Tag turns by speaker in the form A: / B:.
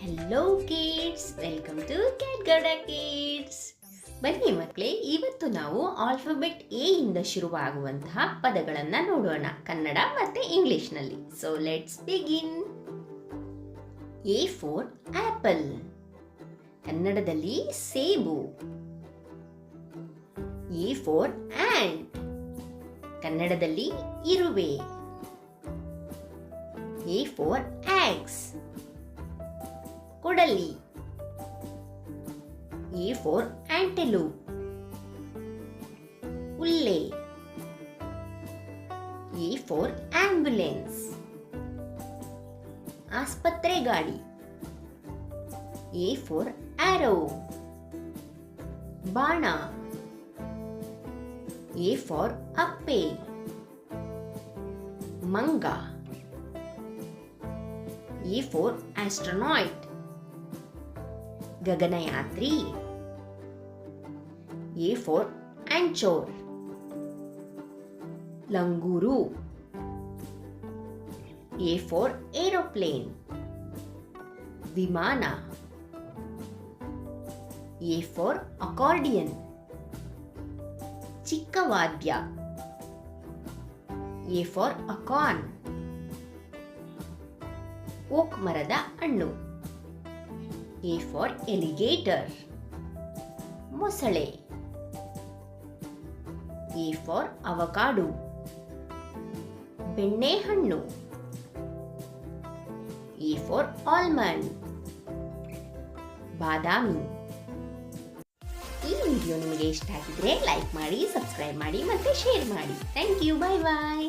A: Hello kids, welcome to ಕ್ಯಾಟ್ಗೌಡ kids. ಬನ್ನಿ ಮಕ್ಕಳೇ, ಇವತ್ತು ನಾವು ಆಲ್ಫಾಬೆಟ್ ಎ ಇಂದ ಶುರುವಾಗುವಂತಹ ಪದಗಳನ್ನು ನೋಡೋಣ, ಕನ್ನಡ ಮತ್ತು ಇಂಗ್ಲಿಷ್ನಲ್ಲಿ. So let's begin. A for apple, ಕನ್ನಡದಲ್ಲಿ ಸೇಬು. ಎ ಫಾರ್ ಆಂಟ್, ಕನ್ನಡದಲ್ಲಿ ಇರುವೆ. ಎ ಫಾರ್ ಆಕ್ಸ್, ಕೊಡಲಿ. ಎ ಫಾರ್ ಆಂಟೆಲೂಪ್, ಹುಲ್ಲೆ. ಎ ಫಾರ್ ಆಂಬ್ಯುಲೆನ್ಸ್, ಆಸ್ಪತ್ರೆ ಗಾಡಿ. ಎ ಫಾರ್ ಆರೋ, ಬಾಣ. ಎ ಫಾರ್ ಅಪ್ಪೆ, ಮಂಗ. ಎ ಫಾರ್ ಆಸ್ಟ್ರೋನಾಟ್, ಗಗನಯಾತ್ರಿ. ಎ ಫಾರ್ ಆಂಚೋರ್, ಲಂಗೂರು. ಎ ಫಾರ್ ಏರೋಪ್ಲೇನ್, ವಿಮಾನ. ಎ ಫಾರ್ ಅಕಾರ್ಡಿಯನ್, ಚಿಕ್ಕ ವಾದ್ಯ. ಎ ಫಾರ್ ಅಕಾರ್ನ್, ಓಕ್ ಮರದ ಹಣ್ಣು. ಎ ಫಾರ್ ಎಲಿಗೇಟರ್, ಮೊಸಳೆ. ಎ ಫಾರ್ ಅವಕಾಡೋ, ಬೆಣ್ಣೆಹಣ್ಣು. ಎ ಫಾರ್ ಆಲ್ಮಂಡ್, ಬಾದಾಮಿ. ಈ ವಿಡಿಯೋ ನಿಮಗೆ ಇಷ್ಟ ಆಗಿದ್ರೆ ಲೈಕ್ ಮಾಡಿ, ಸಬ್ಸ್ಕ್ರೈಬ್ ಮಾಡಿ ಮತ್ತೆ ಶೇರ್ ಮಾಡಿ. Thank you, bye bye.